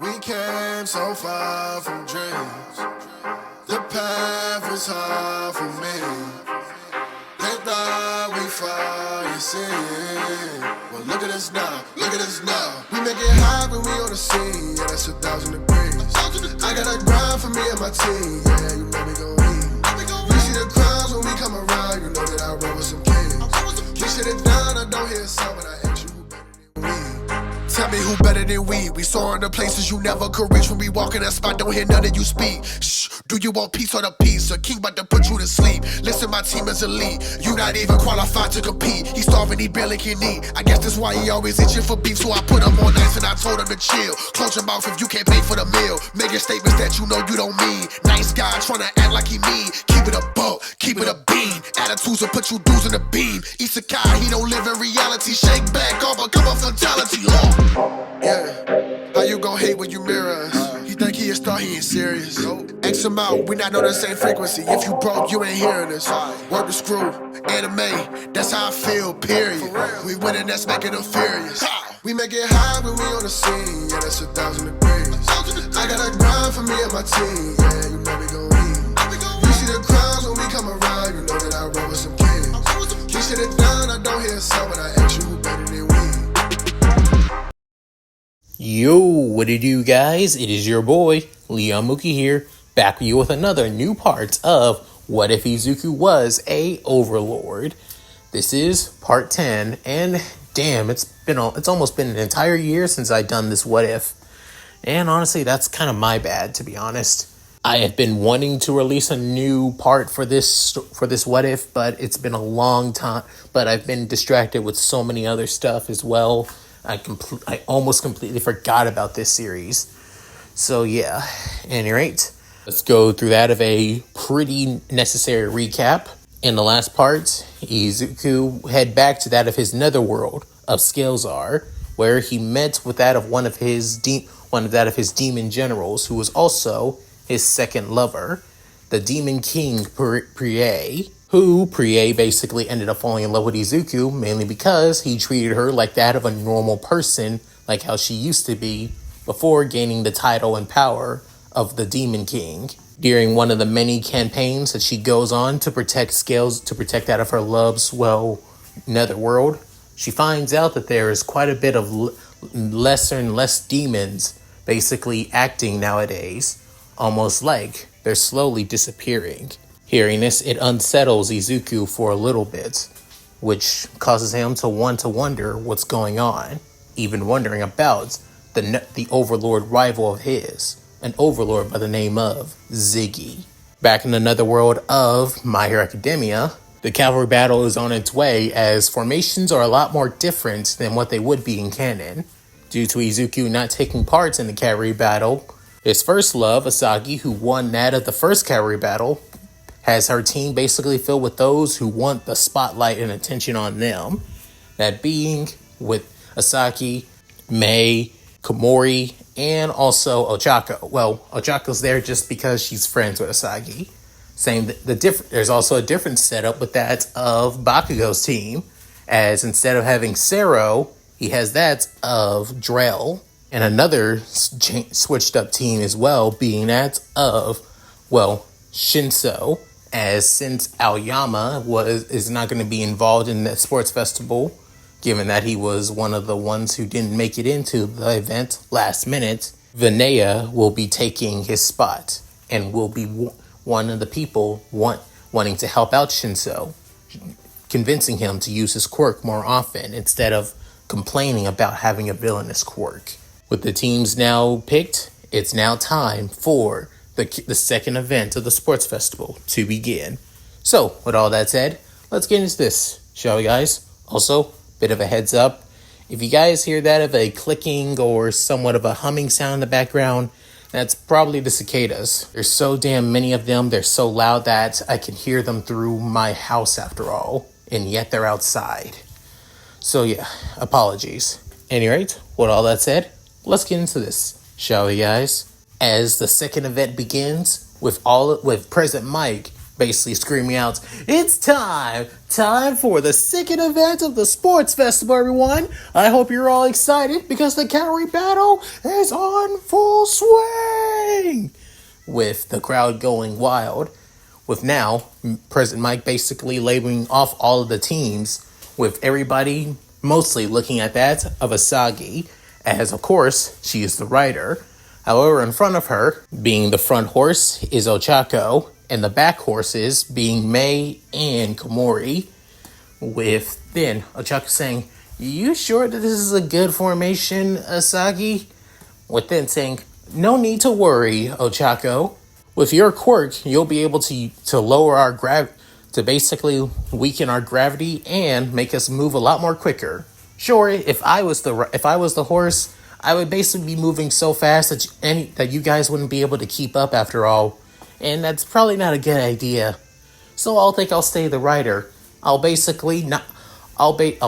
We came so far from dreams. The path was hard for me. They thought we fall, you see. Well, look at us now, look at us now. We make it hot when we on the scene, yeah, that's 1,000 degrees. I got a grind for me and my team, yeah, you know we gon' eat. You see the crowds when we come around, you know that I roll with some kings. We sit it down, I don't hear a sound, but I ask you who better than we. Tell me who better than we. We soaring to places you never could reach. When we walk in that spot, don't hear none of you speak. Shh, do you want peace or the peace? A king about to put you to sleep. Listen, my team is elite. You not even qualified to compete. He starving, he barely can eat. I guess that's why he always itching for beef. So I put him on ice and I told him to chill. Close your mouth if you can't pay for the meal. Making statements that you know you don't mean. Nice guy trying to act like he mean. Keep it a buck, keep it a bean. Attitudes will put you dudes in the beam. Isekai, he don't live in reality. Shake back, all become a fatality. Yeah, how you gon' hate when you mirror us? He think he a star, he ain't serious. X him out, we not on the same frequency. If you broke, you ain't hearing us. Work the screw, anime, that's how I feel, period. We winning, that's making them furious. We make it high when we on the scene, yeah, that's 1,000 degrees. I got a grind for me and my team, yeah, you know we gon' eat. You see the crowds when we come around, you know that I roll with some kings. We sit it down, I don't hear a sound, but I ask you who better than we. Yo, what it do, guys? It is your boy, Leon Mookie here, back with you with another new part of What If Izuku Was a Overlord. This is part 10, and damn, it's almost been an entire year since I've done this What If. And honestly, that's kind of my bad, to be honest. I have been wanting to release a new part for this What If, but it's been a long time. But I've been distracted with so many other stuff as well. I almost completely forgot about this series. So yeah, at any rate, let's go through that of a pretty necessary recap. In the last part, Izuku head back to that of his netherworld of Scalezar, where he met with that of one of his demon generals, who was also his second lover, the Demon King Prie, who Prie basically ended up falling in love with Izuku, mainly because he treated her like that of a normal person, like how she used to be before gaining the title and power of the Demon King. During one of the many campaigns that she goes on to protect that of her love's, netherworld, she finds out that there is quite a bit of lesser and less demons basically acting nowadays, almost like they're slowly disappearing. Hearing this, it unsettles Izuku for a little bit, which causes him to want to wonder what's going on, even wondering about the Overlord rival of his, an Overlord by the name of Ziggy. Back in the netherworld of My Hero Academia, the Cavalry Battle is on its way, as formations are a lot more different than what they would be in canon. Due to Izuku not taking part in the Cavalry Battle, his first love, Asagi, who won that of the first Cavalry Battle, has her team basically filled with those who want the spotlight and attention on them. That being with Asagi, Mei, Komori, and also Ochako. Well, Ochako's there just because she's friends with Asagi. There's also a different setup with that of Bakugo's team, as instead of having Sero, he has that of Drell, and another switched up team as well, being that of, Shinso, as since Aoyama is not going to be involved in that sports festival, given that he was one of the ones who didn't make it into the event last minute, Vinaya will be taking his spot and will be one of the people wanting to help out Shinso, convincing him to use his quirk more often instead of complaining about having a villainous quirk. With the teams now picked, it's now time for the second event of the sports festival to begin. So, with all that said, let's get into this, shall we, guys? Also, bit of a heads up, if you guys hear that of a clicking or somewhat of a humming sound in the background, that's probably the cicadas. There's so damn many of them, they're so loud that I can hear them through my house after all, and yet they're outside. So yeah, apologies. Anyway, with all that said, let's get into this, shall we, guys? As the second event begins, with President Mike basically screaming out, "It's time! Time for the second event of the sports festival, everyone! I hope you're all excited because the Cavalry Battle is on full swing!" With the crowd going wild. With now, President Mike basically labeling off all of the teams, with everybody mostly looking at that of Asagi, as of course, she is the rider. However, in front of her, being the front horse, is Ochako, and the back horses being Mei and Komori. With then Ochako saying, "You sure that this is a good formation, Asagi?" With then saying, "No need to worry, Ochako. With your quirk, you'll be able to lower our to basically weaken our gravity and make us move a lot more quicker. Sure, if I was the horse, I would basically be moving so fast that you guys wouldn't be able to keep up after all, and that's probably not a good idea. So I'll stay the rider. I'll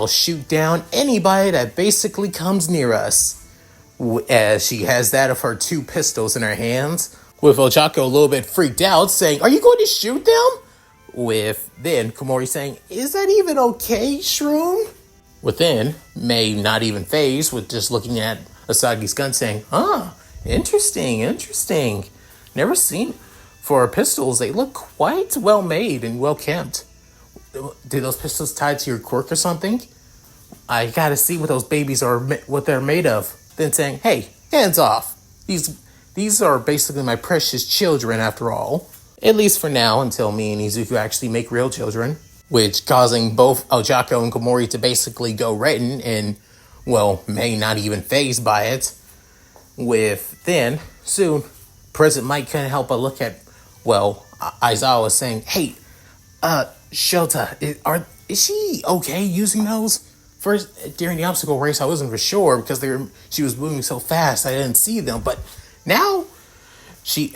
shoot down anybody that basically comes near us." As she has that of her 2 pistols in her hands, with Ochako a little bit freaked out, saying, "Are you going to shoot them?" With then Komori saying, "Is that even okay, Shroom?" Within, Mei not even phased with just looking at Asagi's gun saying, Interesting. Never seen. For pistols, they look quite well made and well kept. Do those pistols tied to your quirk or something? I gotta see what those babies are, what they're made of." Then saying, "Hey, hands off. These are basically my precious children after all. At least for now, until me and Izuku actually make real children." Which causing both Ochako and Komori to basically go redden and, Mei not even phased by it. With then, soon, President Mike couldn't help but look at, Aizawa saying, "Hey, Shota, is she okay using those?" First, during the obstacle race, I wasn't for sure because she was moving so fast I didn't see them. But now, she,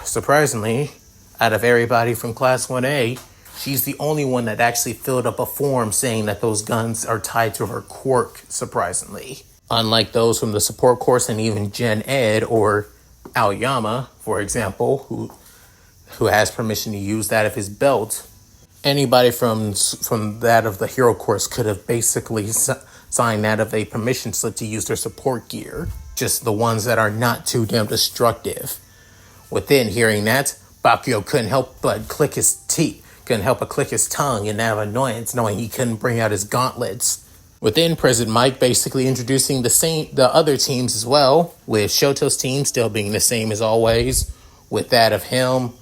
surprisingly, out of everybody from Class 1A, she's the only one that actually filled up a form saying that those guns are tied to her quirk, surprisingly. Unlike those from the support course and even Gen Ed or Aoyama, for example, who has permission to use that of his belt. Anybody from that of the hero course could have basically signed that of a permission slip to use their support gear. Just the ones that are not too damn destructive. Within hearing that, Bakugo couldn't help but click his tongue in that of annoyance, knowing he couldn't bring out his gauntlets. Within, President Mike basically introducing the other teams as well, with Shoto's team still being the same as always, with that of him,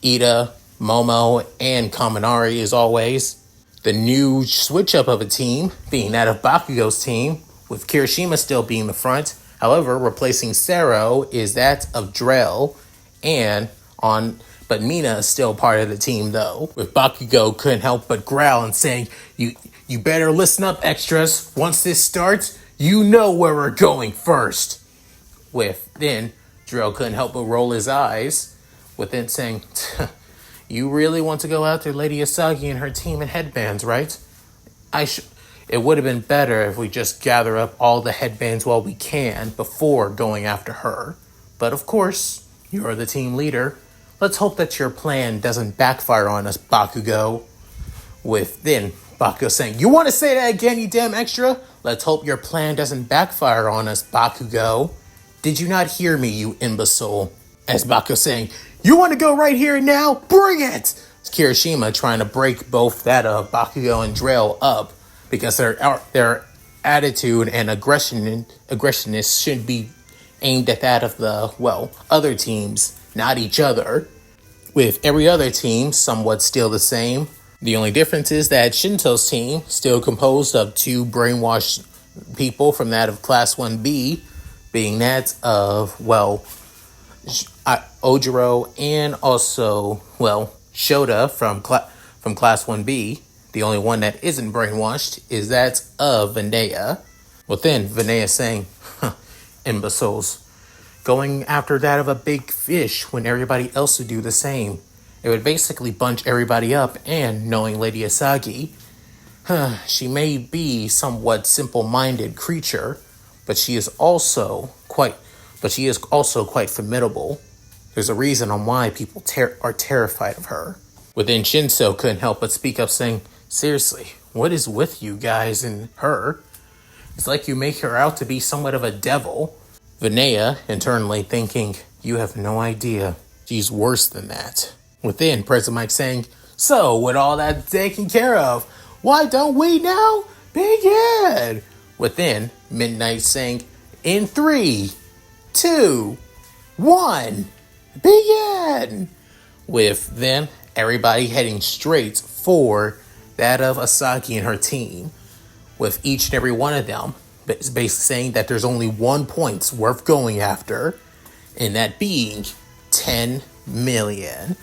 Ida, Momo, and Kaminari as always. The new switch-up of a team being that of Bakugo's team, with Kirishima still being the front. However, replacing Sero is that of Drell, but Mina is still part of the team though. With Bakugo couldn't help but growl and saying, You better listen up, extras. Once this starts, you know where we're going first." With then, Drell couldn't help but roll his eyes, with then saying, "You really want to go after Lady Asagi and her team in headbands, right? It would have been better if we just gather up all the headbands while we can before going after her. But of course, you're the team leader. Let's hope that your plan doesn't backfire on us, Bakugo." With then Bakugo saying, "You want to say that again, you damn extra? Let's hope your plan doesn't backfire on us, Bakugo. Did you not hear me, you imbecile?" As Bakugo saying, "You want to go right here and now? Bring it!" Kirishima trying to break both that of Bakugo and Drell up because their attitude and aggressiveness should be aimed at that of the, other teams, not each other. With every other team somewhat still the same. The only difference is that Shinto's team, still composed of 2 brainwashed people from that of Class 1B, being that of, Ojiro and also, Shota from Class 1B. The only one that isn't brainwashed is that of Vinaya. Within, Vinaya saying, "Imbeciles. Going after that of a big fish when everybody else would do the same. It would basically bunch everybody up, and knowing Lady Asagi, she may be somewhat simple-minded creature, but she is also quite formidable. There's a reason on why people are terrified of her." Within Shinso couldn't help but speak up saying, seriously, what is with you guys and her? It's like you make her out to be somewhat of a devil. Vinaya, internally thinking, you have no idea. She's worse than that. Within, President Mike saying, so, with all that taken care of, why don't we now begin? Within, Midnight saying, in 3, 2, 1, begin! With then everybody heading straight for that of Asagi and her team, with each and every one of them basically saying that there's only 1 point worth going after, and that being 10 million.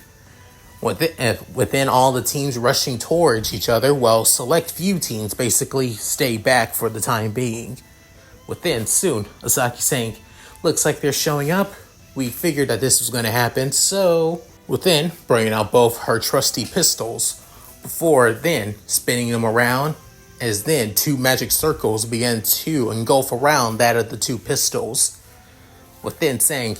Within all the teams rushing towards each other, while select few teams basically stay back for the time being. Within, soon, Asagi saying, looks like they're showing up. We figured that this was going to happen, so... Within, bringing out both her trusty pistols, before then spinning them around, as then 2 magic circles began to engulf around that of the 2 pistols. Within saying,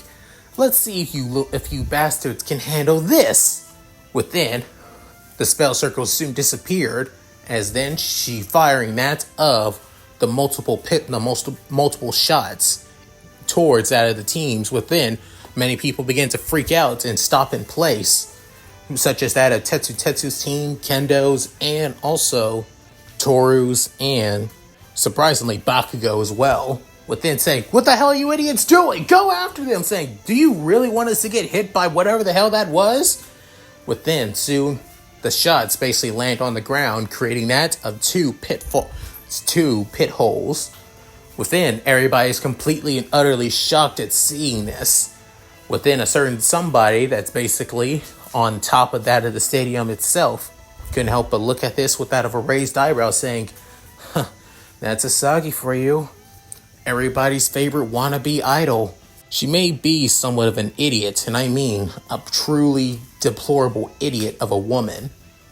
let's see if you bastards can handle this. Within, the spell circles soon disappeared, as then she firing that of the multiple shots towards that of the teams. Within, many people began to freak out and stop in place, such as that of Tetsu's team, Kendo's, and also Toru's, and surprisingly Bakugo as well. Within saying, what the hell are you idiots doing? Go after them! Saying, do you really want us to get hit by whatever the hell that was? Within, soon, the shots basically land on the ground, creating that of 2 pit holes. Within, everybody is completely and utterly shocked at seeing this. Within, a certain somebody that's basically on top of that of the stadium itself couldn't help but look at this with that of a raised eyebrow, saying, huh, that's Asagi for you. Everybody's favorite wannabe idol. She may be somewhat of an idiot, and I mean a truly deplorable idiot of a woman.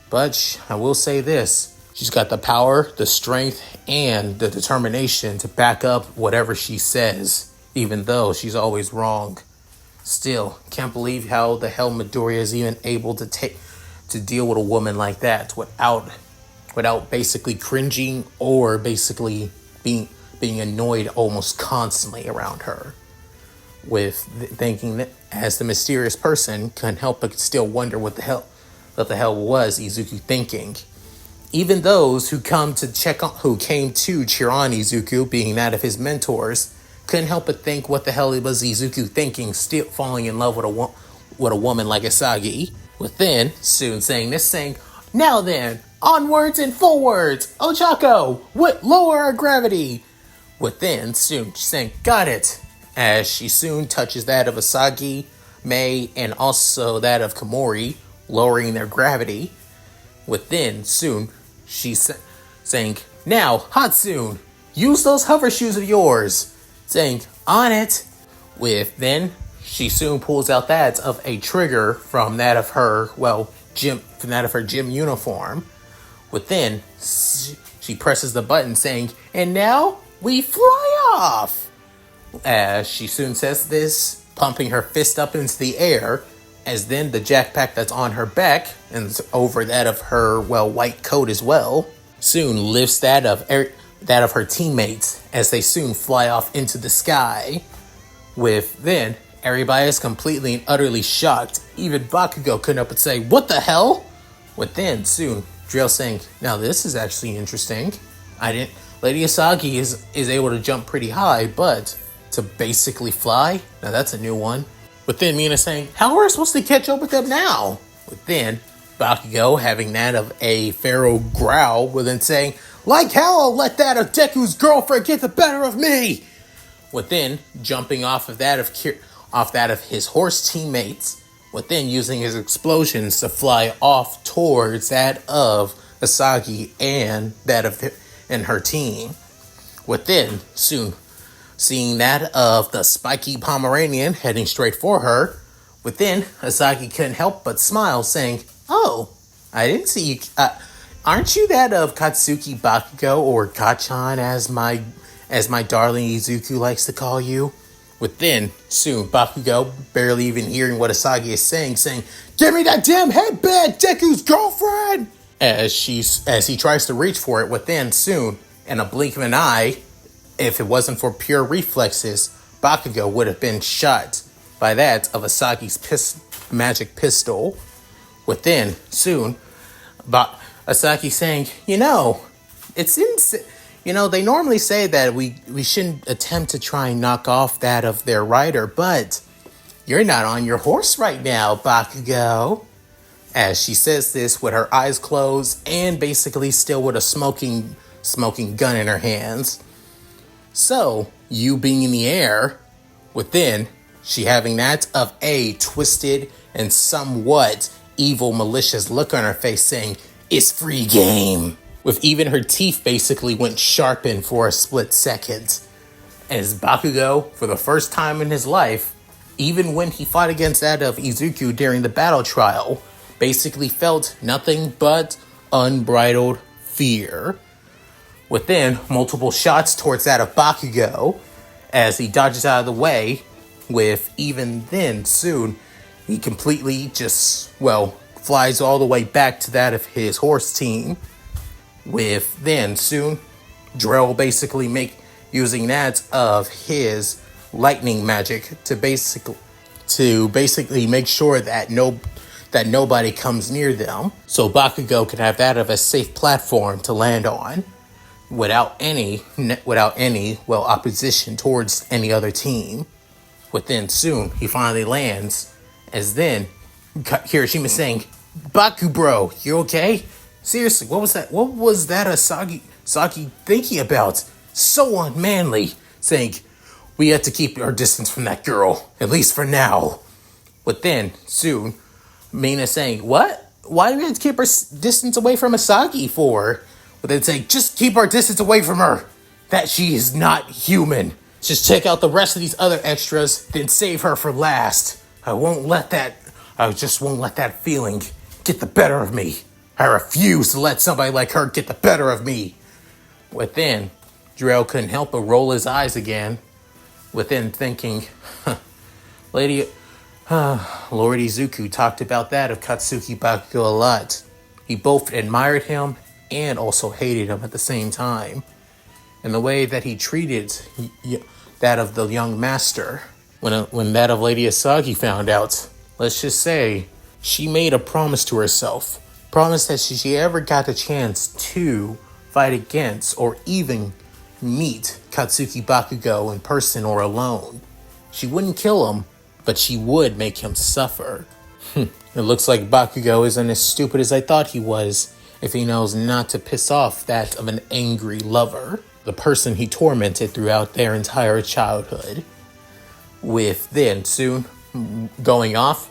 But I will say this, she's got the power, the strength, and the determination to back up whatever she says, even though she's always wrong. Still, can't believe how the hell Midoriya is even able to deal with a woman like that without basically cringing or basically being annoyed almost constantly around her. With thinking that as the mysterious person, couldn't help but still wonder what the hell was Izuku thinking. Even those who came to cheer on Izuku, being that of his mentors, couldn't help but think what the hell was Izuku thinking, still falling in love with a woman like Asagi. Within, soon saying, now then, onwards and forwards, Ochako, lower our gravity. Within, soon saying, got it, as she soon touches that of Asagi, Mei, and also that of Komori, lowering their gravity. Within, soon, she's saying, now, Hatsune, use those hover shoes of yours. Saying, on it. With then, she soon pulls out that of a trigger from that of her, gym uniform. Within, she presses the button saying, and now we fly off. As she soon says this, pumping her fist up into the air, as then the jackpack that's on her back, and over that of her, white coat as well, soon lifts that of her teammates as they soon fly off into the sky. With then, everybody is completely and utterly shocked. Even Bakugo couldn't help but say, what the hell? With then, soon, Drill saying, now this is actually interesting. Lady Asagi is able to jump pretty high, but to basically fly? Now that's a new one. With then Mina saying, how are we supposed to catch up with them now? With then, Bakugo having that of a pharaoh growl, with then saying, like hell I'll let that of Deku's girlfriend get the better of me! Within, jumping off of that of his horse teammates, within using his explosions to fly off towards that of Asagi and that of her team. Within, soon seeing that of the spiky Pomeranian heading straight for her, within, Asagi couldn't help but smile, saying, oh, I didn't see you. Aren't you that of Katsuki Bakugo, or Kachan as my darling Izuku likes to call you? Within, soon, Bakugo, barely even hearing what Asagi is saying, "Give me that damn headband, Deku's girlfriend!" As he tries to reach for it, within, soon, in a blink of an eye, if it wasn't for pure reflexes, Bakugo would have been shot by that of Asagi's magic pistol. Within, soon, Asagi saying, it seems, they normally say that we shouldn't attempt to try and knock off that of their rider, but you're not on your horse right now, Bakugo. As she says this with her eyes closed and basically still with a smoking gun in her hands. So, you being in the air, within, she having that of a twisted and somewhat evil, malicious look on her face saying, "It's free game." With even her teeth basically went sharpened for a split second. As Bakugo, for the first time in his life, even when he fought against that of Izuku during the battle trial, basically felt nothing but unbridled fear. Within, multiple shots towards that of Bakugo, as he dodges out of the way, with even then, soon, he completely flies all the way back to that of his horse team. With then, soon, Drell basically using that of his lightning magic to basically make sure that nobody comes near them, so Bakugo can have that of a safe platform to land on without any opposition towards any other team. Within, soon, he finally lands, as then Hiroshima saying, "Baku bro, you okay? Seriously, what was that? What was that Asagi thinking about? So unmanly." Saying, "We have to keep our distance from that girl, at least for now." Within, soon, Mina saying, "What? Why do we have to keep our distance away from Asagi for?" But then saying, "Just keep our distance away from her. That she is not human. Just take out the rest of these other extras, then save her for last. I just won't let that feeling get the better of me. I refuse to let somebody like her get the better of me." Within, Drell couldn't help but roll his eyes again. Within, thinking, Lord Izuku talked about that of Katsuki Bakugo a lot. He both admired him and also hated him at the same time. And the way that he treated that of the young master. When that of Lady Asagi found out, let's just say, she made a promise to herself. Promise that she ever got the chance to fight against or even meet Katsuki Bakugo in person or alone, she wouldn't kill him, but she would make him suffer. It looks like Bakugo isn't as stupid as I thought he was if he knows not to piss off that of an angry lover, the person he tormented throughout their entire childhood. With then soon going off,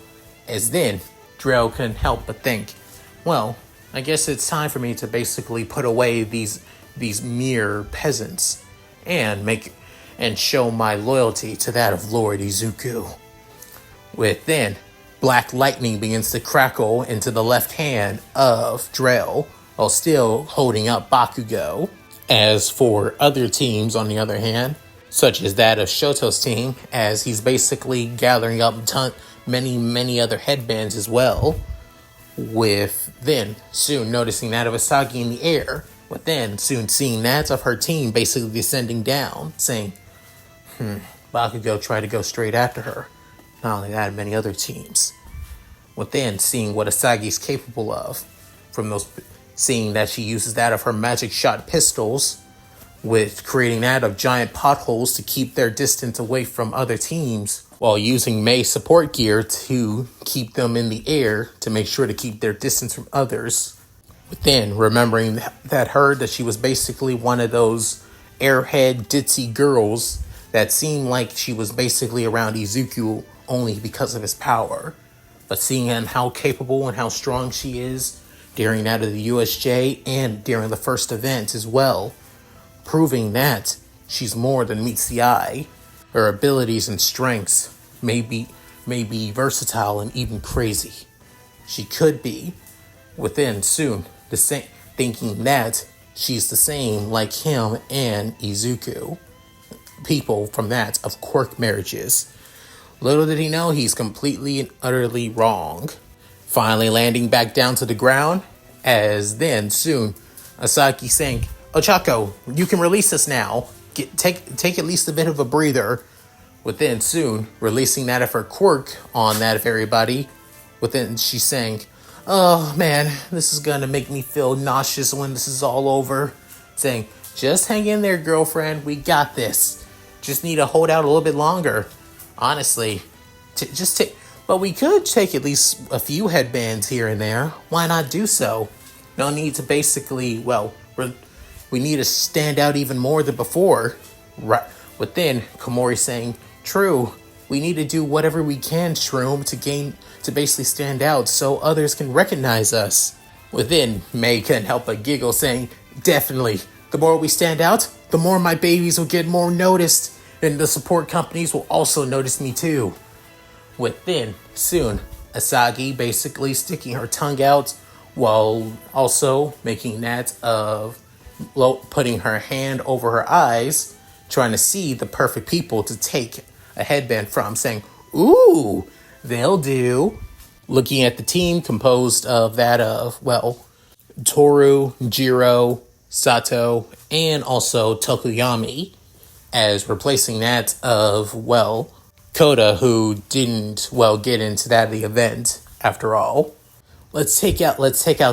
as then Drell couldn't help but think, well, I guess it's time for me to basically put away these mere peasants and show my loyalty to that of Lord Izuku. With then, black lightning begins to crackle into the left hand of Drell, while still holding up Bakugo. As for other teams, on the other hand, such as that of Shoto's team, as he's basically gathering up many other headbands as well, with then soon noticing that of Asagi in the air, with then soon seeing that of her team basically descending down, saying, Bakugo tried to go straight after her. Not only that, many other teams. With then seeing what Asagi's capable of, seeing that she uses that of her magic shot pistols, with creating that of giant potholes to keep their distance away from other teams, while using Mei support gear to keep them in the air to make sure to keep their distance from others. But then remembering that she was basically one of those airhead ditzy girls that seemed like she was basically around Izuku only because of his power. But seeing how capable and how strong she is during that of the USJ and during the first event as well, proving that she's more than meets the eye. Her abilities and strengths may be versatile and even crazy. She could be, within soon, the same, thinking that she's the same like him and Izuku. people from that of quirk marriages. Little did he know he's completely and utterly wrong. Finally landing back down to the ground, as then soon Asagi saying, Ochako, you can release us now. Take at least a bit of a breather. Within soon releasing that of her quirk on that of everybody. Within she's saying, oh man, this is gonna make me feel nauseous when this is all over. Saying, just hang in there, girlfriend. We got this. Just need to hold out a little bit longer. Honestly, but we could take at least a few headbands here and there. Why not do so? No need to basically, we need to stand out even more than before. Right. Within, Komori saying, true, we need to do whatever we can, Shroom, to basically stand out so others can recognize us. Within, May couldn't help but giggle, saying, definitely, the more we stand out, the more my babies will get more noticed, and the support companies will also notice me too. Within, soon, Asagi basically sticking her tongue out while also making that of putting her hand over her eyes, trying to see the perfect people to take a headband from, saying, ooh, they'll do. Looking at the team composed of that of, Toru, Jiro, Sato, and also Tokuyami, as replacing that of, Koda, who didn't, get into the event after all. Let's take out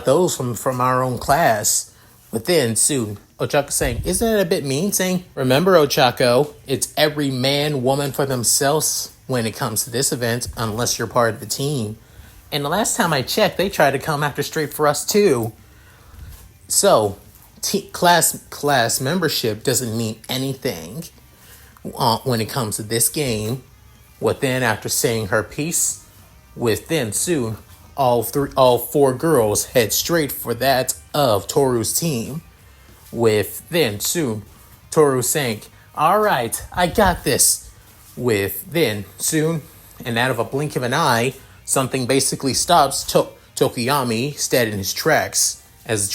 those from our own class. Within, soon, Ochako saying, isn't it a bit mean? Saying, remember, Ochako, it's every man, woman for themselves when it comes to this event, unless you're part of the team. And the last time I checked, they tried to come after straight for us too. So, class membership doesn't mean anything when it comes to this game. Within, after saying her piece, within soon, all four girls head straight for that of Toru's team. With then soon, Toru saying, alright, I got this. With then soon, and out of a blink of an eye, something basically stops Tokuyami dead in his tracks as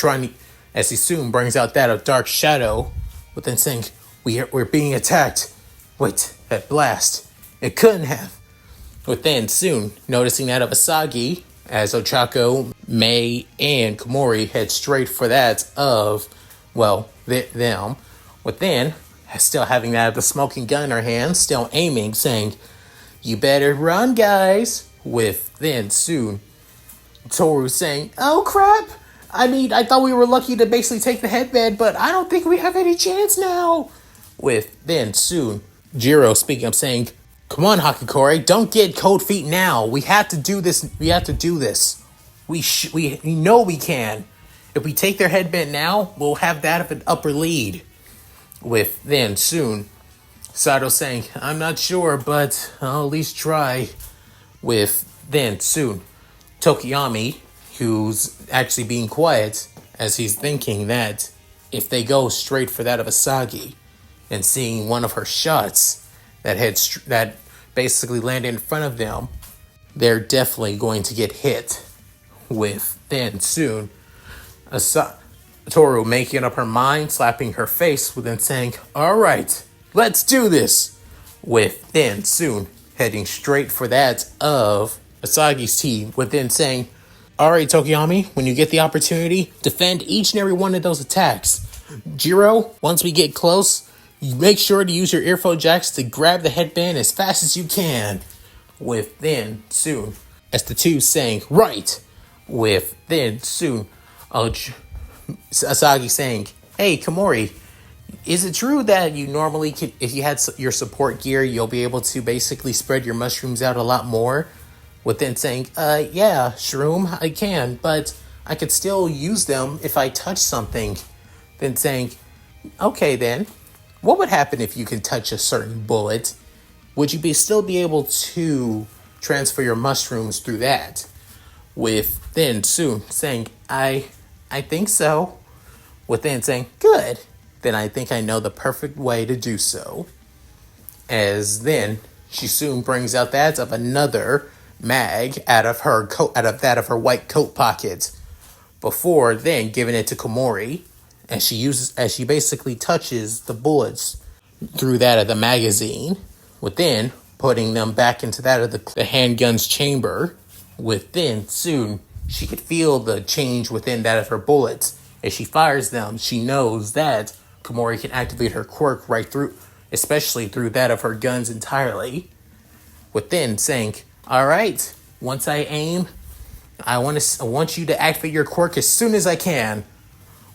he soon brings out that of Dark Shadow, with then saying, we're being attacked. Wait, that blast. It couldn't have. With then soon, noticing that of Asagi, as Ochako, May, and Komori head straight for that of, them. Within, still having that of the smoking gun in her hand, still aiming, saying, you better run, guys. With then soon, Toru saying, oh crap! I thought we were lucky to basically take the headband, but I don't think we have any chance now. With then soon, Jiro speaking up, saying, come on, Hakakori, don't get cold feet now. We have to do this. We know we can. If we take their headband now, we'll have that of an upper lead. With then soon, Sato saying, I'm not sure, but I'll at least try. With then soon, Tokuyami, who's actually being quiet as he's thinking that if they go straight for that of Asagi and seeing one of her shots that basically landed in front of them, they're definitely going to get hit. With then soon, Toru making up her mind, slapping her face, with then saying, alright, let's do this. With then soon, heading straight for that of Asagi's team, with then saying, alright, Tokuyami, when you get the opportunity, defend each and every one of those attacks. Jiro, once we get close, you make sure to use your earphone jacks to grab the headband as fast as you can. With then soon, as the two saying, right. With then soon, Asagi saying, hey, Komori, is it true that you normally can, if you had your support gear, you'll be able to basically spread your mushrooms out a lot more? With then saying, yeah, Shroom, I can, but I could still use them if I touch something. Then saying, okay then, what would happen if you could touch a certain bullet? Would you still be able to transfer your mushrooms through that? With then soon saying, I think so. With then saying, good. Then I think I know the perfect way to do so. As then she soon brings out that of another mag out of that of her white coat pocket. Before then giving it to Komori, as she basically touches the bullets through that of the magazine, within putting them back into that of the handgun's chamber. Within, soon, she could feel the change within that of her bullets. As she fires them, she knows that Komori can activate her quirk right through, especially through that of her guns entirely. Within, saying, all right, once I aim, I want you to activate your quirk as soon as I can.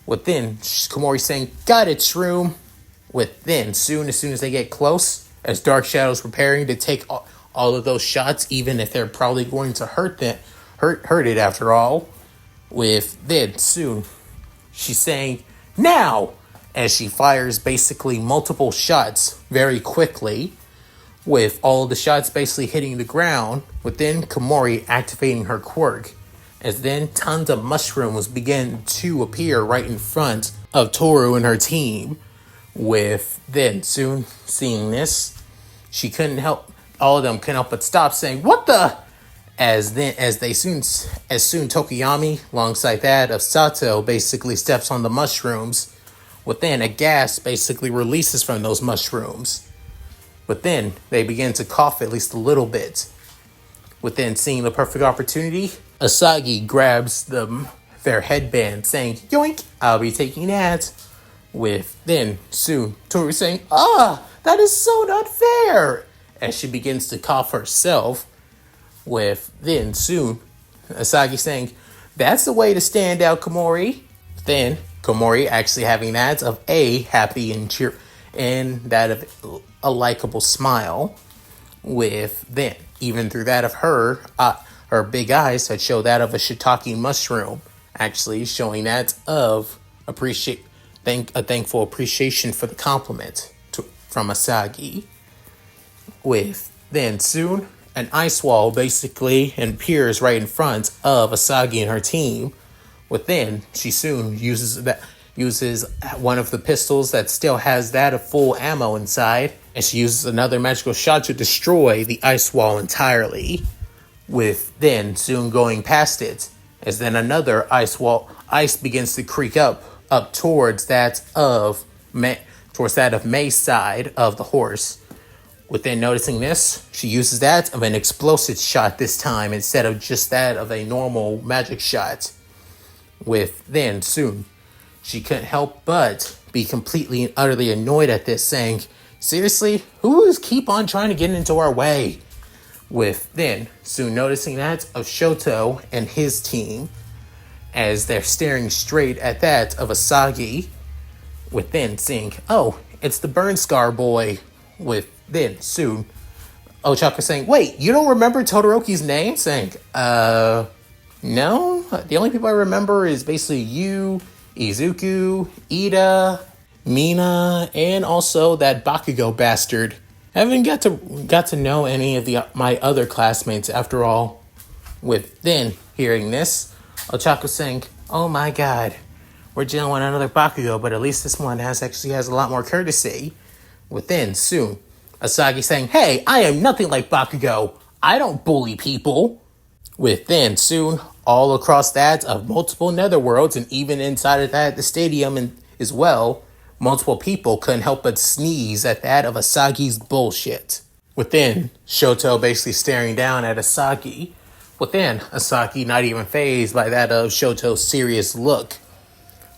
Within, Komori saying, got it, Shroom. Within, as soon as they get close, as Dark Shadow's preparing to take all of those shots, even if they're probably going to hurt it after all. Within, soon, she's saying, now! As she fires basically multiple shots very quickly, with all the shots basically hitting the ground, within Komori activating her quirk, as then tons of mushrooms begin to appear right in front of Toru and her team. With then soon seeing this, all of them couldn't help but stop saying, what the? As soon Tokiyami, alongside that of Sato, basically steps on the mushrooms, within a gas basically releases from those mushrooms. But then they begin to cough at least a little bit. Within seeing the perfect opportunity, Asagi grabs their headband, saying, yoink, I'll be taking that. With then soon Toru saying, that is so not fair, as she begins to cough herself. With then soon Asagi saying, that's the way to stand out, Komori. Then Komori actually having that of a happy and cheer, and that of a likable smile. With then, even through that of her big eyes that show that of a shiitake mushroom, actually showing that of a thankful appreciation for the compliment from Asagi. With then soon an ice wall basically appears right in front of Asagi and her team. Within, she soon uses one of the pistols that still has that of full ammo inside, and she uses another magical shot to destroy the ice wall entirely. With then soon going past it, as then another ice begins to creak up towards that of May's side of the horse. Within noticing this, she uses that of an explosive shot this time instead of just that of a normal magic shot. With then soon, she couldn't help but be completely and utterly annoyed at this, saying, seriously, who is keep on trying to get into our way? With then soon noticing that of Shoto and his team, as they're staring straight at that of Asagi. With then seeing, oh, it's the burn scar boy. With then soon Ochako saying, wait, you don't remember Todoroki's name? Saying, no. The only people I remember is basically you, Izuku, Ida, Mina, and also that Bakugo bastard. I haven't got to know any of my other classmates after all. With then hearing this, Ochako saying, oh my god, we're dealing with another Bakugo, but at least this one has a lot more courtesy. Within soon, Asagi saying, hey, I am nothing like Bakugo. I don't bully people. Within soon, all across that of multiple netherworlds, and even inside of that, the stadium as well, multiple people couldn't help but sneeze at that of Asagi's bullshit. Within, Shoto basically staring down at Asagi. Within, Asagi not even fazed by that of Shoto's serious look.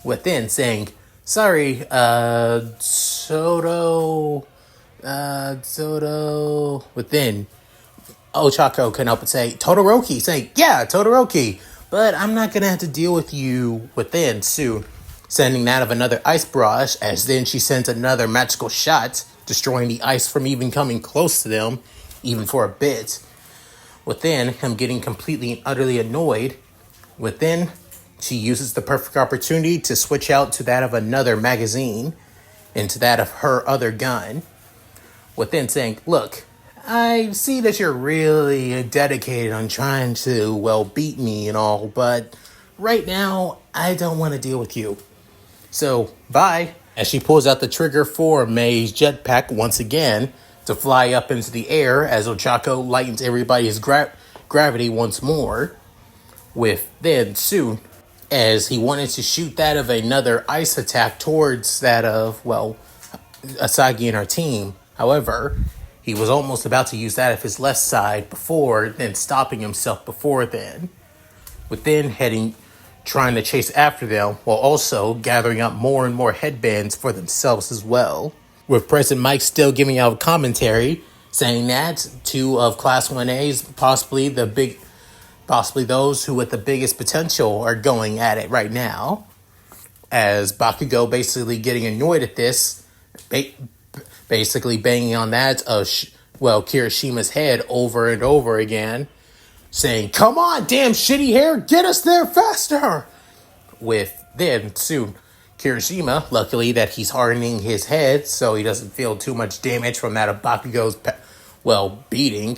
Within, saying, sorry, Soto. Within, Ochako couldn't help but say, Todoroki, saying, yeah, Todoroki, but I'm not gonna have to deal with you. Within, soon, sending that of another ice barrage, as then she sends another magical shot, destroying the ice from even coming close to them, even for a bit. Within, him getting completely and utterly annoyed. Within, she uses the perfect opportunity to switch out to that of another magazine, into that of her other gun. Within saying, look, I see that you're really dedicated on trying to, well, beat me and all, but right now, I don't want to deal with you. So, bye. As she pulls out the trigger for May's jetpack once again to fly up into the air as Ochako lightens everybody's gravity once more. With then soon, as he wanted to shoot that of another ice attack towards that of, well, Asagi and our team. However, he was almost about to use that of his left side before then stopping himself before then. With then trying to chase after them while also gathering up more and more headbands for themselves as well. With President Mike still giving out commentary saying that two of Class 1A's, possibly those who with the biggest potential are going at it right now. As Bakugo basically getting annoyed at this, basically banging on that Kirishima's head over and over again, saying, "Come on, damn shitty hair, get us there faster!" With then soon Kirishima, luckily that he's hardening his head so he doesn't feel too much damage from that of Bakugo's beating.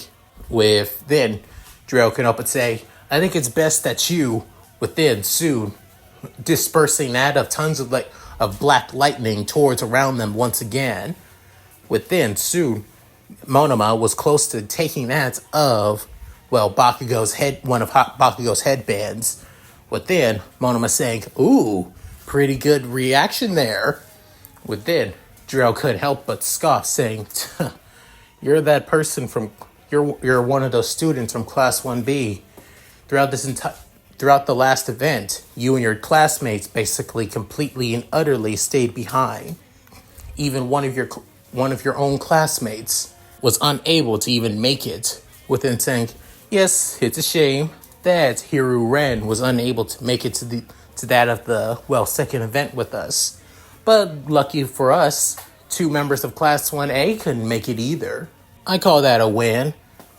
With then Drill can up and say, "I think it's best that you," within soon dispersing that of tons of black lightning towards around them once again. Within soon Monoma was close to taking that of Bakugo's head, one of Bakugo's headbands. Within Monoma saying, "Ooh, pretty good reaction there." Within Drill couldn't help but scoff, saying, "You're that person from you're one of those students from Class 1B. Throughout the last event, you and your classmates basically completely and utterly stayed behind. Even one of your own classmates was unable to even make it." Within saying, "Yes, it's a shame that Hiru Ren was unable to make it to that of the second event with us. But lucky for us, two members of Class 1A couldn't make it either. I call that a win."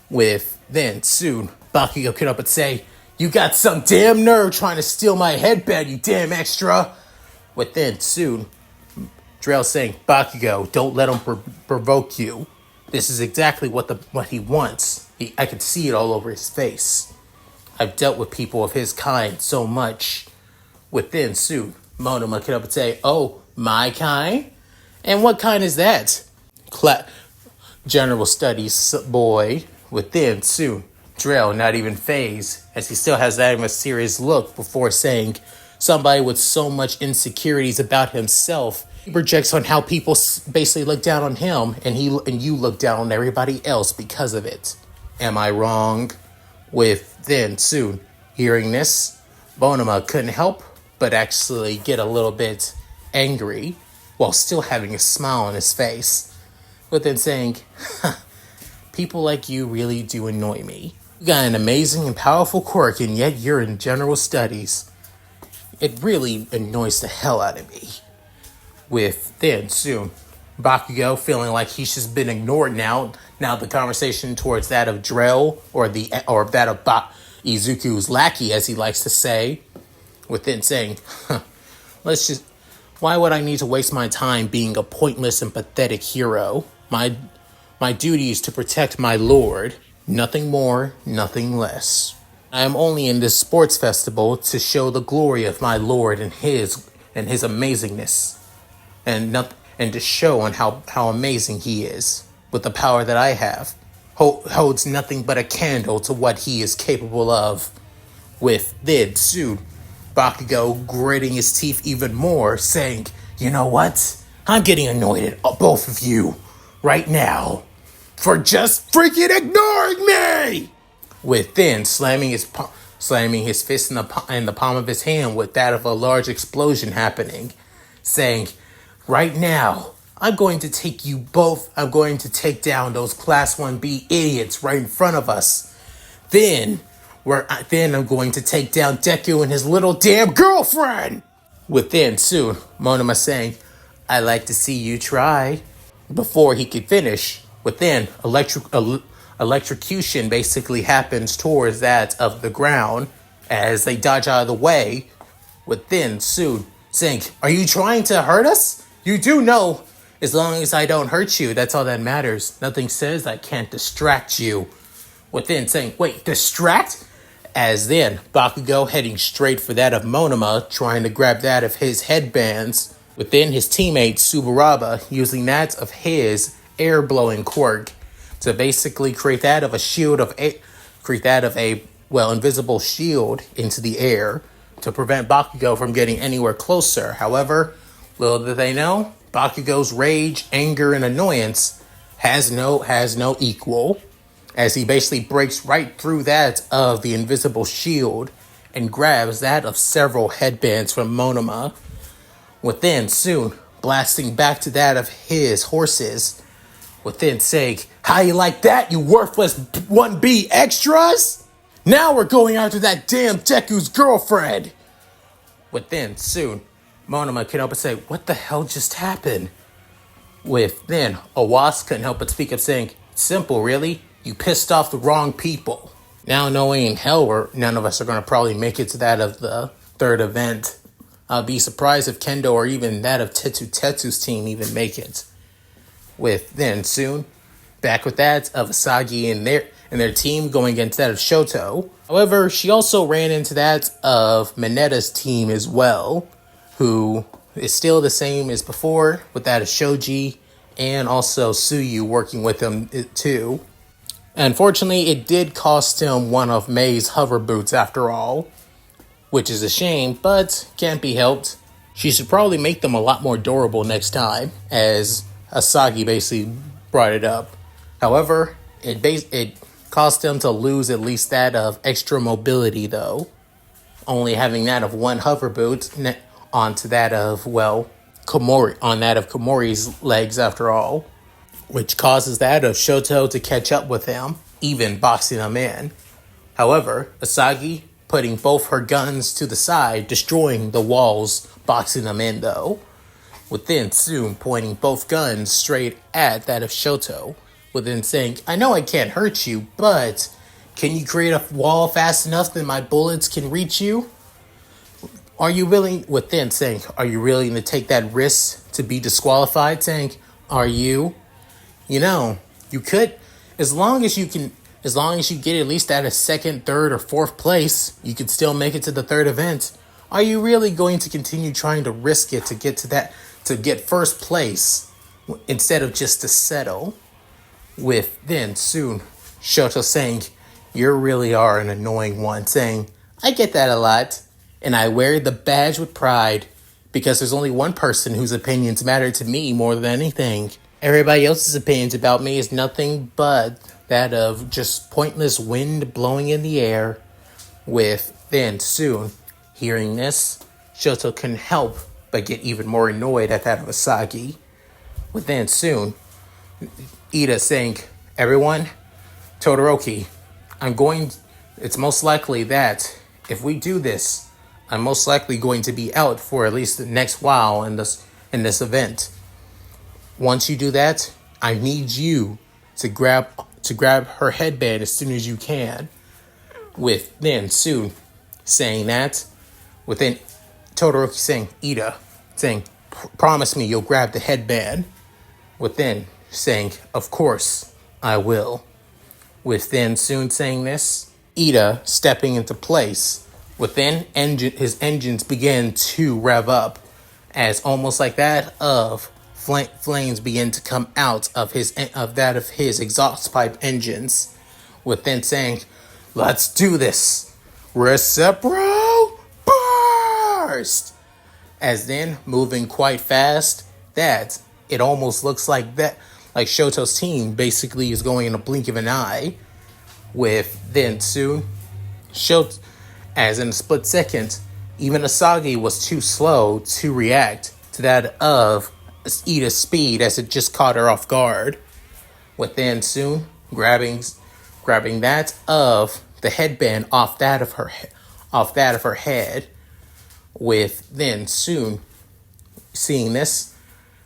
With then soon Bakugo could up and say, "You got some damn nerve trying to steal my headband, you damn extra." With then soon Drell saying, "Bakugo, don't let him provoke you. This is exactly what he wants. I could see it all over his face. I've dealt with people of his kind so much." Within soon Monoma could up and say, "Oh, my kind? And what kind is that?" General Studies boy. Within soon Drell not even phased, as he still has that of a serious look before saying, "Somebody with so much insecurities about himself, he projects on how people basically look down on him, and you look down on everybody else because of it. Am I wrong?" With then soon hearing this, Monoma couldn't help but actually get a little bit angry while still having a smile on his face. Within saying, "People like you really do annoy me. You got an amazing and powerful quirk, and yet you're in general studies. It really annoys the hell out of me." With then soon Bakugo feeling like he's just been ignored now the conversation towards that of Drell or that of Izuku's lackey, as he likes to say. Within saying, "Why would I need to waste my time being a pointless and pathetic hero? My duty is to protect my lord. Nothing more, nothing less. I am only in this sports festival to show the glory of my lord and his amazingness, and to show on how amazing he is. With the power that I have, holds nothing but a candle to what he is capable of." With then soon Bakugo gritting his teeth even more, saying, "You know what? I'm getting annoyed at both of you right now for just freaking ignoring me." With then slamming his fist in the palm of his hand with that of a large explosion happening, saying, "Right now, I'm going to take you both. I'm going to take down those Class 1B idiots right in front of us. Then I'm going to take down Deku and his little damn girlfriend." Within soon Monoma saying, "I like to see you try." Before he could finish, within electrocution basically happens towards that of the ground as they dodge out of the way. Within soon saying, "Are you trying to hurt us? You do know, as long as I don't hurt you, that's all that matters. Nothing says I can't distract you." Within saying, "Wait, distract?" As then Bakugo heading straight for that of Monoma, trying to grab that of his headbands. Within his teammate Subaraba using that of his air blowing quirk to basically create that of a invisible shield into the air to prevent Bakugo from getting anywhere closer. However, little did they know, Bakugo's rage, anger, and annoyance has no equal, as he basically breaks right through that of the invisible shield and grabs that of several headbands from Monoma, within soon blasting back to that of his horses, within saying, "How you like that, you worthless 1B extras? Now we're going after that damn Deku's girlfriend!" Within soon, Monoma can help but say, "What the hell just happened?" With then, Awas couldn't help but speak up saying, "Simple, really? You pissed off the wrong people." Now knowing in hell none of us are going to probably make it to that of the third event, I'll be surprised if Kendo or even that of Tetsu's team even make it. With then soon, back with that of Asagi and their team going against that of Shoto. However, she also ran into that of Mineta's team as well, who is still the same as before, with that of Shoji and also Tsuyu working with him too. Unfortunately, it did cost him one of Mei's hover boots after all, which is a shame, but can't be helped. She should probably make them a lot more durable next time, as Asagi basically brought it up. However, it cost him to lose at least that of extra mobility though, only having that of one hover boot onto that of, Komori's legs after all, which causes that of Shoto to catch up with him, even boxing him in. However, Asagi putting both her guns to the side, destroying the walls, boxing them in though, within soon pointing both guns straight at that of Shoto, within saying, "I know I can't hurt you, but can you create a wall fast enough that my bullets can reach you? Are you willing," within saying, "Are you willing to take that risk to be disqualified?" Saying, "Are you? You know, you could, as long as you get at least at a second, third, or fourth place, you could still make it to the third event. Are you really going to continue trying to risk it to get first place, instead of just to settle?" With then soon Shoto saying, "You really are an annoying one," saying, "I get that a lot, and I wear the badge with pride, because there's only one person whose opinions matter to me more than anything. Everybody else's opinions about me is nothing but that of just pointless wind blowing in the air." With then soon hearing this, Shoto couldn't help but get even more annoyed at that of Asagi. With then soon Ida saying, "Everyone, Todoroki, it's most likely that if we do this, I'm most likely going to be out for at least the next while in this event. Once you do that, I need you to grab her headband as soon as you can." With then soon saying that, within Todoroki saying, "Ida," saying, "Promise me you'll grab the headband." Within saying, "Of course, I will." Within soon saying this, Ida stepping into place. Within his engines begin to rev up, as almost like that of flames begin to come out of his exhaust pipe engines. Within saying, "Let's do this. Recipro burst!" As then moving quite fast, that it almost looks like Shoto's team basically is going in a blink of an eye. With then soon Shoto, as in a split second, even Asagi was too slow to react to that of Ida's speed, as it just caught her off guard. Within soon grabbing that of the headband off that of her head. With then soon seeing this,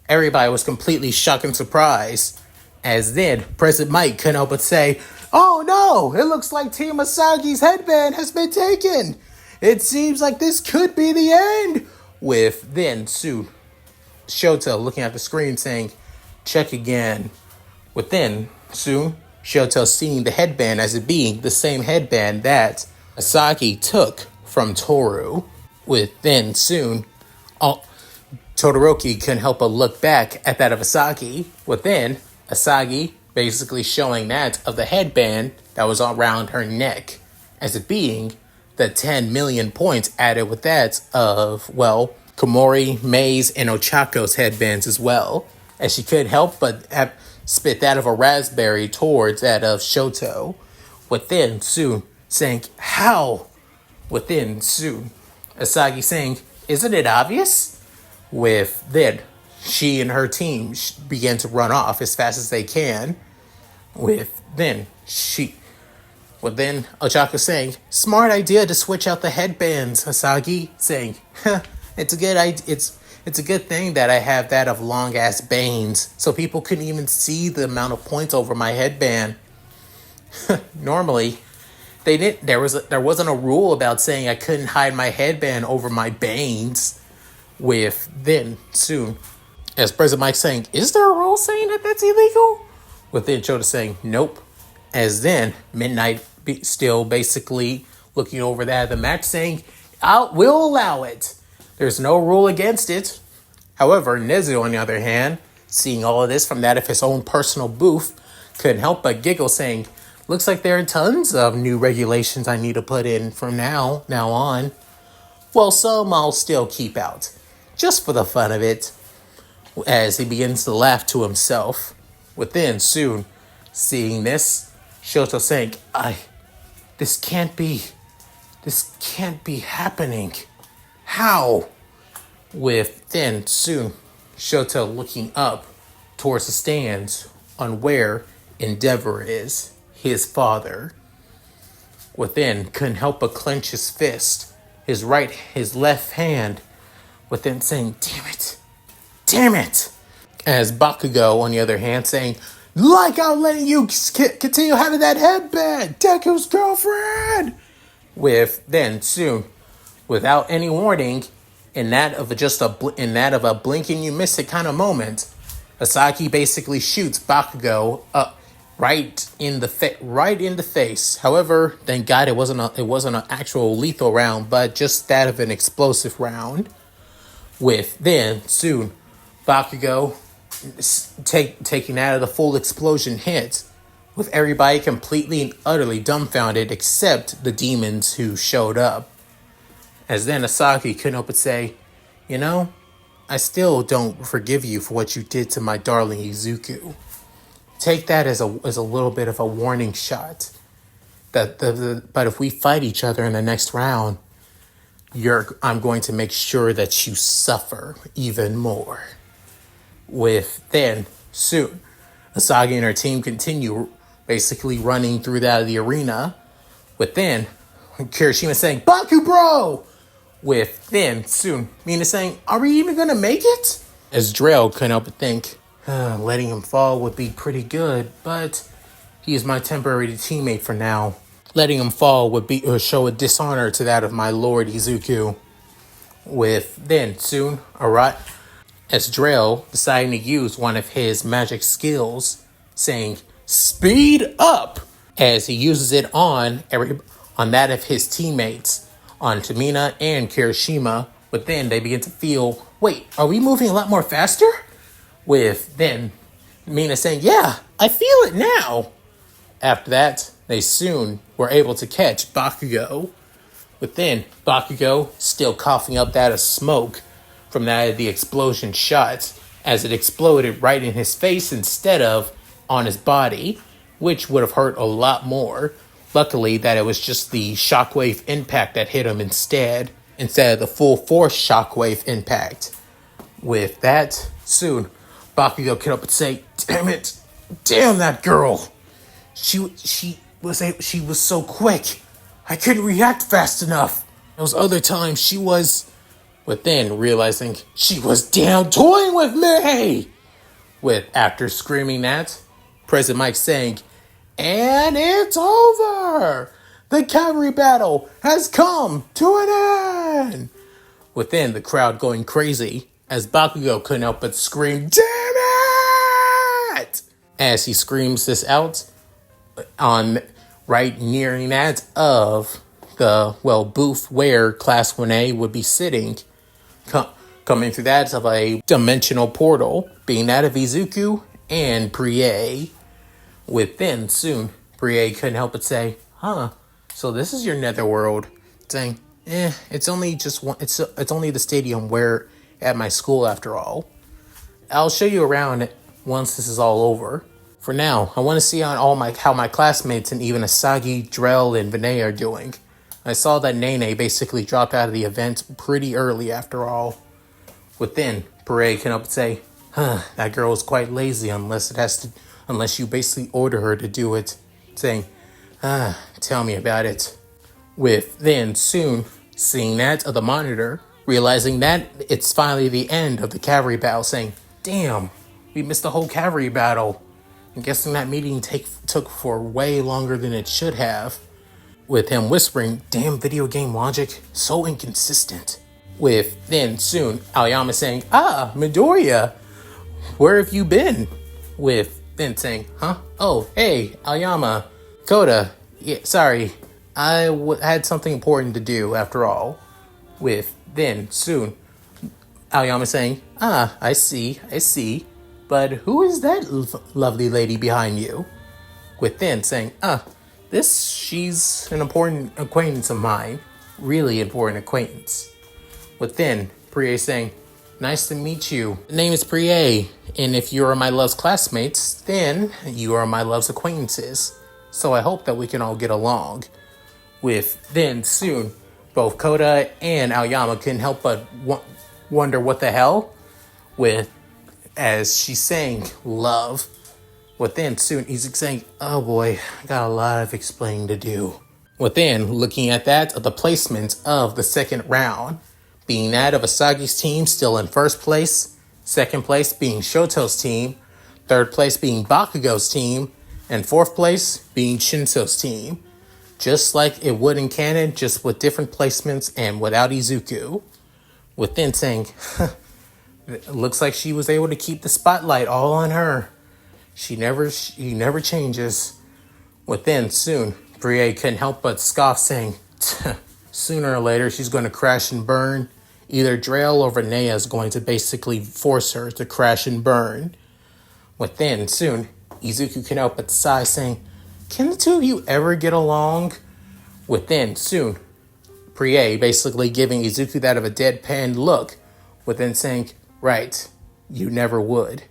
everybody was completely shocked and surprised, as then President Mike couldn't help but say, "Oh no, it looks like Team Asagi's headband has been taken. It seems like this could be the end." With then soon Shoto looking at the screen saying, "Check again." Within soon Shoto seeing the headband as it being the same headband that Asagi took from Toru. With then soon Todoroki couldn't help but look back at that of Asagi. Within Asagi basically showing that of the headband that was around her neck, as it being the 10 million points added with that of, Komori, Mei's, and Ochako's headbands as well, as she couldn't help but spit that of a raspberry towards that of Shoto. Within, soon saying, "How?" Within, soon Asagi saying, "Isn't it obvious?" With then, she and her team began to run off as fast as they can. With then, Ochako saying, "Smart idea to switch out the headbands." Asagi saying, "It's a good idea. It's a good thing that I have that of long ass bangs, so people couldn't even see the amount of points over my headband." Normally, they didn't. There wasn't a rule about saying I couldn't hide my headband over my bangs. With then soon, as President Mike saying, "Is there a rule saying that that's illegal?" With then Shota saying, "Nope." As then Midnight still basically looking over that of the match saying, we'll allow it. There's no rule against it." However, Nezu, on the other hand, seeing all of this from that of his own personal booth, couldn't help but giggle saying, "Looks like there are tons of new regulations I need to put in from now on. Well, some I'll still keep out, just for the fun of it." As he begins to laugh to himself. Within, soon, seeing this, Shoto saying, this can't be happening. How?" Within, soon, Shoto looking up towards the stands on where Endeavor is, his father. Within, couldn't help but clench his fist, his left hand, within saying, Damn it. As Bakugo, on the other hand, saying, "Like I'm letting you continue having that headband, Deku's girlfriend." With then soon, without any warning, in that of a blink and you miss it kind of moment, Asagi basically shoots Bakugo up right in the face. However, thank God it wasn't an actual lethal round, but just that of an explosive round. With then soon, Bakugo taking out of the full explosion hit, with everybody completely and utterly dumbfounded except the demons who showed up. As then Asagi couldn't help but say, "I still don't forgive you for what you did to my darling Izuku. Take that as a little bit of a warning shot. But if we fight each other in the next round, I'm going to make sure that you suffer even more." With then, soon, Asagi and her team continue basically running through that of the arena. With then, Kirishima saying, "Baku bro!" With then, soon, Mina saying, "Are we even going to make it?" As Drell couldn't help but think, letting him fall would be pretty good, but he is my temporary teammate for now. Letting him fall would show a dishonor to that of my lord Izuku. With then, soon, as Drell deciding to use one of his magic skills, saying, "Speed up!" as he uses it on that of his teammates, on Tamina and Kirishima. But then they begin to feel, wait, are we moving a lot more faster? With then Mina saying, "Yeah, I feel it now." After that, they soon were able to catch Bakugo. But then Bakugo still coughing up that of smoke from that of the explosion shots, as it exploded right in his face instead of on his body, which would have hurt a lot more. Luckily that it was just the shockwave impact that hit him instead of the full force shockwave impact. With that, soon Bakugo came up and say, damn that girl. She was so quick. I couldn't react fast enough. Those other times she was..." But then realizing she was down toying with me. After screaming that, President Mike saying, "And it's over. The cavalry battle has come to an end." Within, the crowd going crazy as Bakugo couldn't help but scream, "Damn it!" As he screams this out on right nearing that of the booth where Class 1A would be sitting. Coming through that of a dimensional portal, being that of Izuku and Prie. Within, soon, Prie couldn't help but say, "So this is your netherworld." Saying, It's only just one. It's only the stadium where at my school after all. I'll show you around once this is all over. For now, I want to see on how my classmates and even Asagi, Drell, and Vinay are doing. I saw that Nene basically dropped out of the event pretty early after all. Within, Parade can up and say, that girl is quite lazy unless you basically order her to do it. Saying, tell me about it. With then soon seeing that of the monitor, realizing that it's finally the end of the cavalry battle, saying, damn, we missed the whole cavalry battle. I'm guessing that meeting took for way longer than it should have. With him whispering, damn video game logic, so inconsistent. With then soon Aoyama saying, Midoriya, where have you been? With then saying, oh, hey, Aoyama, Koda, yeah, sorry, I had something important to do after all. With then soon Aoyama saying, I see, but who is that lovely lady behind you? With then saying, she's an important acquaintance of mine, really important acquaintance. With then Prie saying, nice to meet you. The name is Prie, and if you are my love's classmates, then you are my love's acquaintances. So I hope that we can all get along. With then soon, both Koda and Aoyama couldn't help but wonder what the hell. With as she's saying love. With then soon he's saying, oh boy, I got a lot of explaining to do. Within looking at that of the placement of the second round, being that of Asagi's team still in first place, second place being Shoto's team, third place being Bakugo's team, and fourth place being Shinso's team. Just like it would in canon, just with different placements and without Izuku. Within saying, it looks like she was able to keep the spotlight all on her. She never changes. Within soon, Brie couldn't help but scoff, saying, sooner or later she's going to crash and burn. Either Drell or Vinaya is going to basically force her to crash and burn. Within soon, Izuku can help but sigh, saying, can the two of you ever get along? Within soon, Prie basically giving Izuku that of a deadpan look, within saying, right, you never would.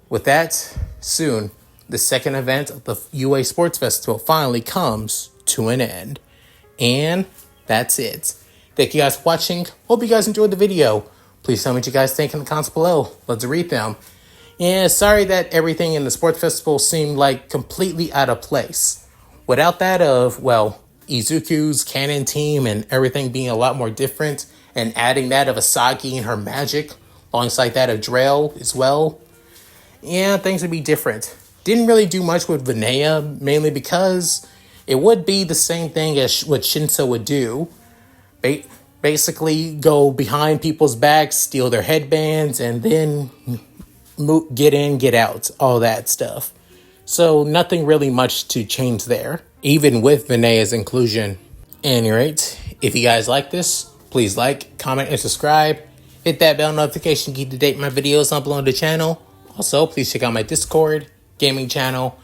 With that, soon, the second event of the UA Sports Festival finally comes to an end. And that's it. Thank you guys for watching. Hope you guys enjoyed the video. Please tell me what you guys think in the comments below. Let's read them. Yeah, sorry that everything in the sports festival seemed like completely out of place. Without that of, well, Izuku's canon team and everything being a lot more different, and adding that of Asagi and her magic, alongside that of Drell as well, yeah, things would be different. Didn't really do much with Vinaya, mainly because it would be the same thing as what Shinso would do. Basically go behind people's backs, steal their headbands, and then get in, get out, all that stuff. So nothing really much to change there, even with Vinaya's inclusion. Anyway, if you guys like this, please like, comment, and subscribe. Hit that bell notification to keep to date my videos uploaded to the channel. Also, please check out my Discord, gaming channel,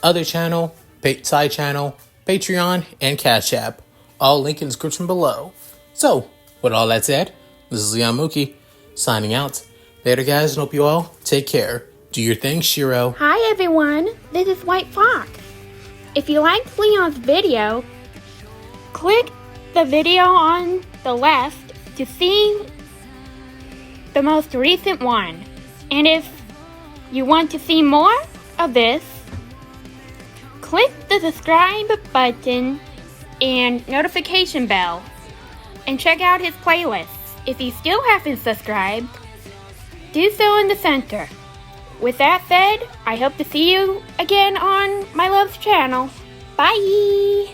other channel, side channel, Patreon, and Cash App. All linked in the description below. So, with all that said, this is Leon Mookie, signing out. Later guys, and hope you all take care. Do your thing, Shiro. Hi everyone, this is White Fox. If you liked Leon's video, click the video on the left to see the most recent one. And if you want to see more of this, click the subscribe button and notification bell. And check out his playlist. If you still haven't subscribed, do so in the center. With that said, I hope to see you again on my love's channel. Bye!